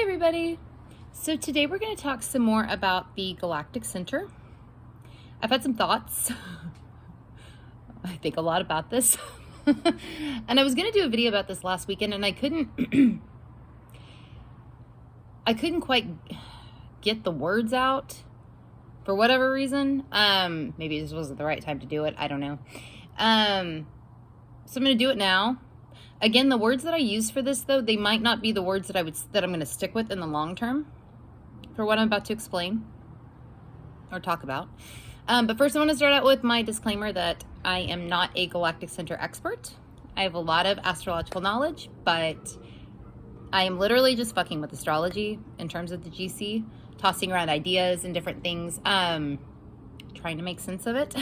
everybody. So today we're going to talk some more about the Galactic Center. I've had some thoughts. I think a lot about this. And I was going to do a video about this last weekend and I couldn't quite get the words out for whatever reason. Maybe this wasn't the right time to do it. I don't know. So I'm going to do it now. Again, the words that I use for this, though, they might not be the words that I'm going to stick with in the long term for what I'm about to explain or talk about. But first, I want to start out with my disclaimer that I am not a Galactic Center expert. I have a lot of astrological knowledge, but I am literally just fucking with astrology in terms of the GC, tossing around ideas and different things, trying to make sense of it.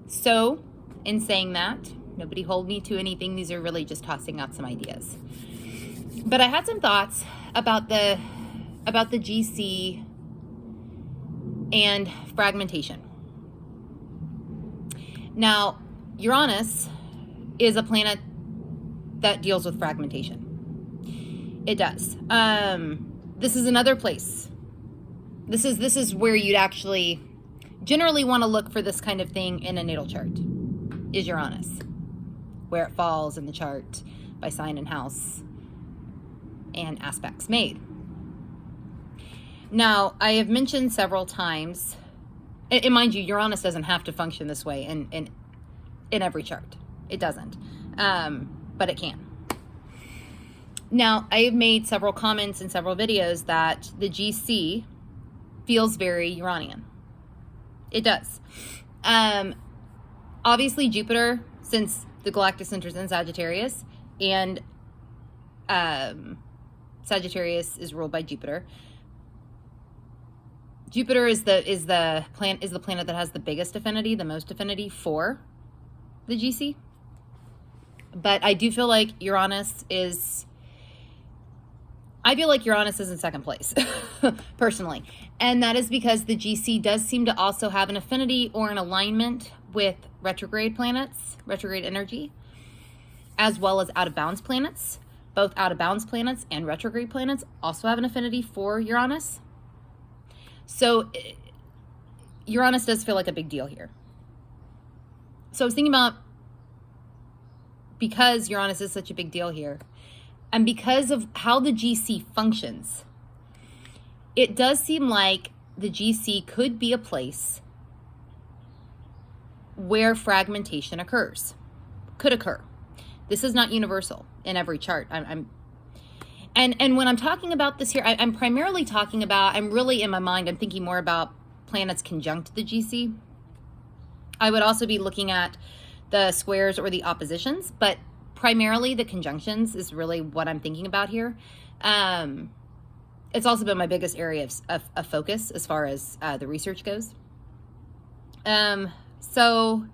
So, in saying that, nobody hold me to anything. These are really just tossing out some ideas. But I had some thoughts about the GC and fragmentation. Now, Uranus is a planet that deals with fragmentation. It does. This is another place. This is where you'd actually generally want to look for this kind of thing in a natal chart. Is Uranus, where it falls in the chart by sign and house and aspects made. Now, I have mentioned several times, and mind you, Uranus doesn't have to function this way in every chart. It doesn't, but it can. Now, I have made several comments in several videos that the GC feels very Uranian. It does. Obviously, Jupiter, since the Galactic Center is in Sagittarius, and Sagittarius is ruled by Jupiter. Jupiter is the planet that has the biggest affinity, the most affinity for the GC. But I do feel like Uranus is in second place, personally. And that is because the GC does seem to also have an affinity or an alignment with retrograde planets, retrograde energy, as well as out-of-bounds planets. Both out-of-bounds planets and retrograde planets also have an affinity for Uranus. So Uranus does feel like a big deal here. So I was thinking about, because Uranus is such a big deal here, and because of how the GC functions, it does seem like the GC could be a place where fragmentation could occur. This is not universal in every chart. And when I'm talking about this here, I'm primarily talking about, I'm really in my mind, I'm thinking more about planets conjunct the GC. I would also be looking at the squares or the oppositions, but primarily the conjunctions is really what I'm thinking about here. It's also been my biggest area of focus as far as the research goes. So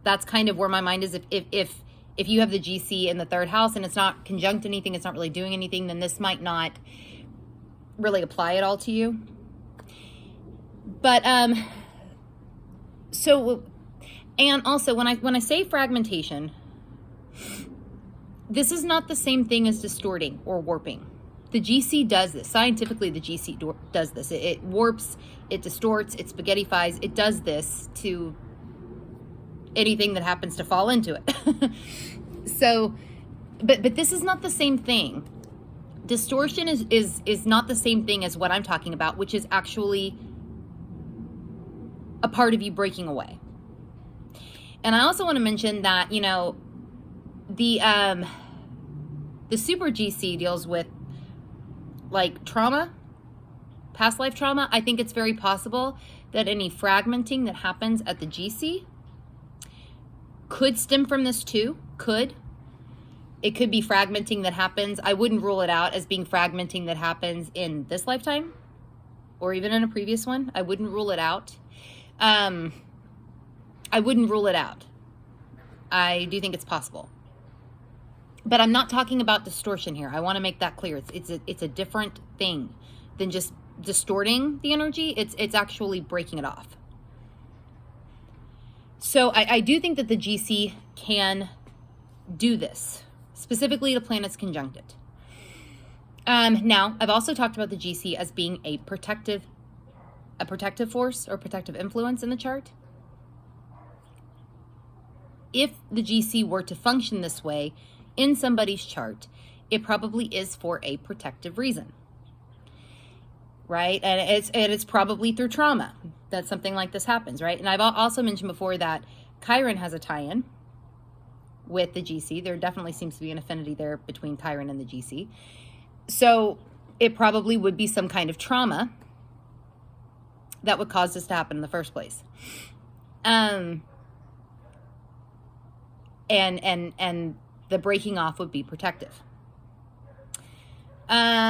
that's kind of where my mind is. If you have the GC in the third house and it's not conjunct anything, it's not really doing anything, then this might not really apply at all to you. But so, and also when I say fragmentation, this is not the same thing as distorting or warping. The GC does this. Scientifically, the GC does this. It warps, it distorts, it spaghettifies. It does this to anything that happens to fall into it. So, but this is not the same thing. Distortion is not the same thing as what I'm talking about, which is actually a part of you breaking away. And I also want to mention that, you know, the super GC deals with like trauma, past life trauma. I think it's very possible that any fragmenting that happens at the GC could stem from this too. It could be fragmenting that happens. I wouldn't rule it out as being fragmenting that happens in this lifetime or even in a previous one. I wouldn't rule it out. I wouldn't rule it out. I do think it's possible. But I'm not talking about distortion here. I want to make that clear. It's a different thing than just distorting the energy. It's actually breaking it off. So I do think that the GC can do this. specifically to planets conjunct it. Now, I've also talked about the GC as being a protective force or protective influence in the chart. If the GC were to function this way in somebody's chart, it probably is for a protective reason, right? And it's probably through trauma that something like this happens, right? And I've also mentioned before that Chiron has a tie-in with the GC. There definitely seems to be an affinity there between Chiron and the GC. So it probably would be some kind of trauma that would cause this to happen in the first place. And the breaking off would be protective. I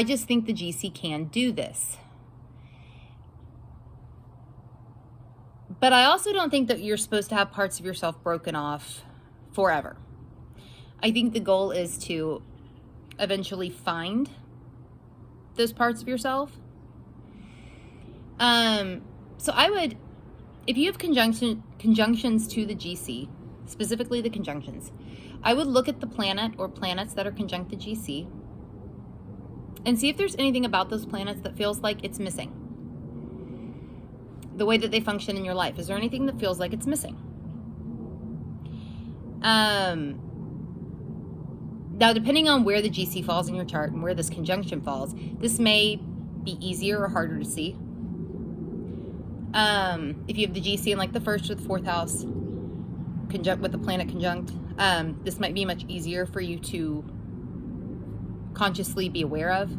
just think the GC can do this. But I also don't think that you're supposed to have parts of yourself broken off forever. I think the goal is to eventually find those parts of yourself. So I would, if you have conjunctions to the GC, specifically the conjunctions, I would look at the planet or planets that are conjunct the GC and see if there's anything about those planets that feels like it's missing. The way that they function in your life. Is there anything that feels like it's missing? Now, depending on where the GC falls in your chart and where this conjunction falls, this may be easier or harder to see. If you have the GC in like the 1st or the 4th house, conjunct with the planet conjunct, this might be much easier for you to consciously be aware of.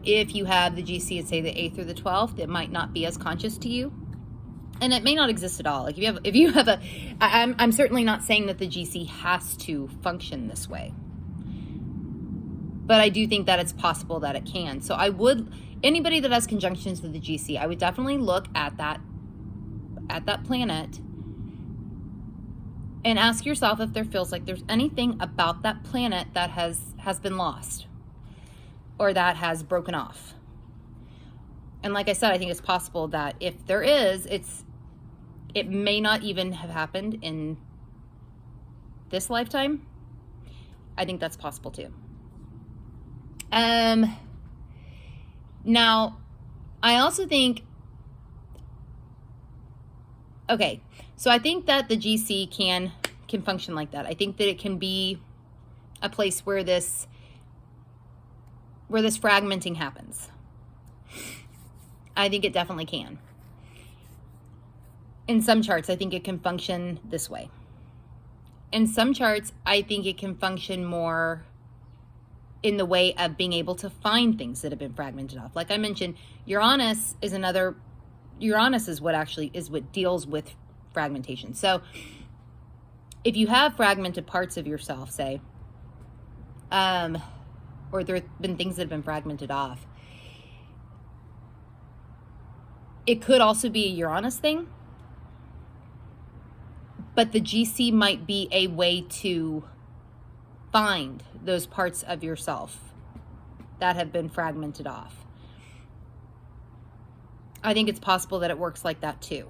If you have the GC at say the 8th or the 12th, it might not be as conscious to you. And it may not exist at all. Like if you have a, I'm certainly not saying that the GC has to function this way, but I do think that it's possible that it can. So I would, anybody that has conjunctions to the GC, I would definitely look at that planet and ask yourself if there feels like there's anything about that planet that has been lost or that has broken off. And like I said, I think it's possible that if there is, it may not even have happened in this lifetime. I think that's possible too. Now, I also think, okay, so I think that the GC can function like that. I think that it can be a place where this fragmenting happens. I think it definitely can. In some charts, I think it can function this way. In some charts, I think it can function more in the way of being able to find things that have been fragmented off. Like I mentioned, Uranus is what deals with fragmentation. So if you have fragmented parts of yourself, say, or there have been things that have been fragmented off, it could also be a Uranus thing. But the GC might be a way to find those parts of yourself that have been fragmented off. I think it's possible that it works like that too.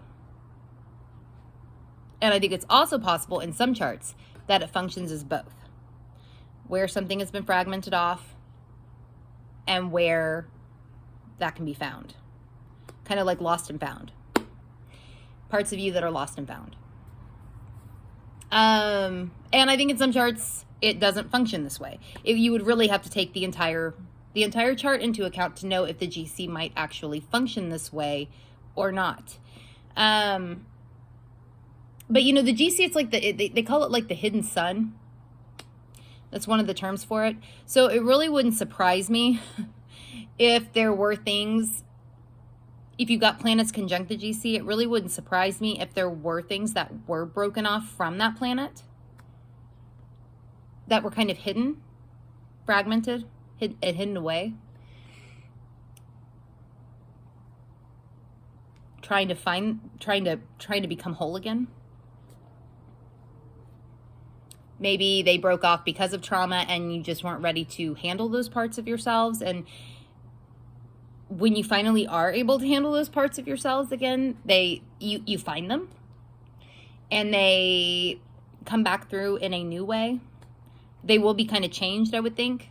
And I think it's also possible in some charts that it functions as both, where something has been fragmented off and where that can be found. Kind of like lost and found. Parts of you that are lost and found. And I think in some charts, it doesn't function this way. You would really have to take the entire chart into account to know if the GC might actually function this way or not. But you know, the GC, it's like they call it like the hidden sun. That's one of the terms for it. So it really wouldn't surprise me if there were things, if you got planets conjunct the GC, it really wouldn't surprise me if there were things that were broken off from that planet that were kind of hidden, fragmented, hidden away. Trying to become whole again. Maybe they broke off because of trauma and you just weren't ready to handle those parts of yourselves, and when you finally are able to handle those parts of yourselves again, you find them and they come back through in a new way, they will be kind of changed, I would think,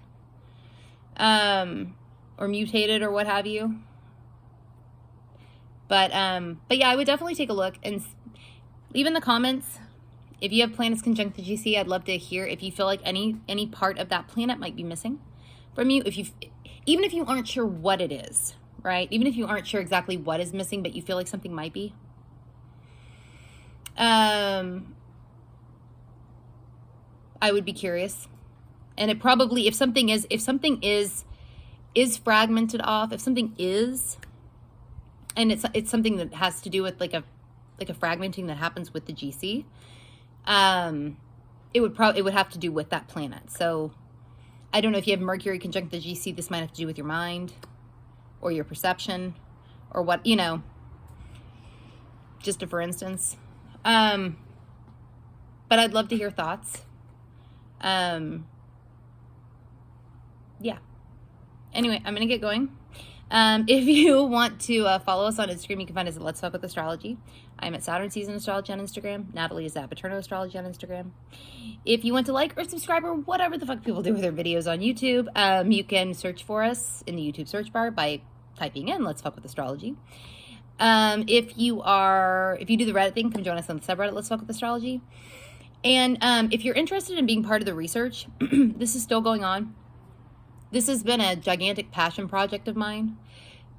or mutated or what have you. But yeah, I would definitely take a look and leave in the comments if you have planets conjunct the GC. I'd love to hear if you feel like any part of that planet might be missing from you. Even if you aren't sure what it is, right? Even if you aren't sure exactly what is missing, but you feel like something might be. I would be curious. And it probably, if something is fragmented off, if something is, and it's something that has to do with like a fragmenting that happens with the GC, it would have to do with that planet. So I don't know if you have Mercury conjunct the GC, this might have to do with your mind or your perception or what, you know, just for instance. But I'd love to hear thoughts. Yeah. Anyway, I'm going to get going. If you want to follow us on Instagram, you can find us at Let's Talk with Astrology. I'm at Saturn Season Astrology on Instagram. Natalie is at Paterno Astrology on Instagram. If you want to like or subscribe or whatever the fuck people do with their videos on YouTube, you can search for us in the YouTube search bar by typing in Let's Talk with Astrology. If you do the Reddit thing, come join us on the subreddit Let's Talk with Astrology. And if you're interested in being part of the research, this is still going on. This has been a gigantic passion project of mine.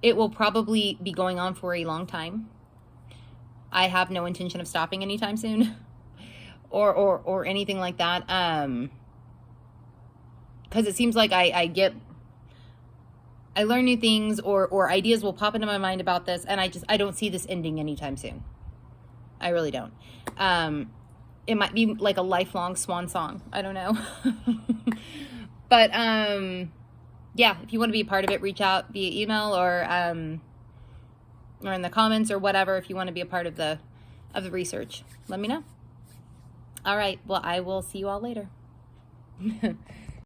It will probably be going on for a long time. I have no intention of stopping anytime soon or anything like that. Because it seems like I learn new things or ideas will pop into my mind about this, and I don't see this ending anytime soon. I really don't. It might be like a lifelong swan song. I don't know. But yeah, if you want to be a part of it, reach out via email or in the comments or whatever. If you want to be a part of the research, let me know. All right. Well, I will see you all later.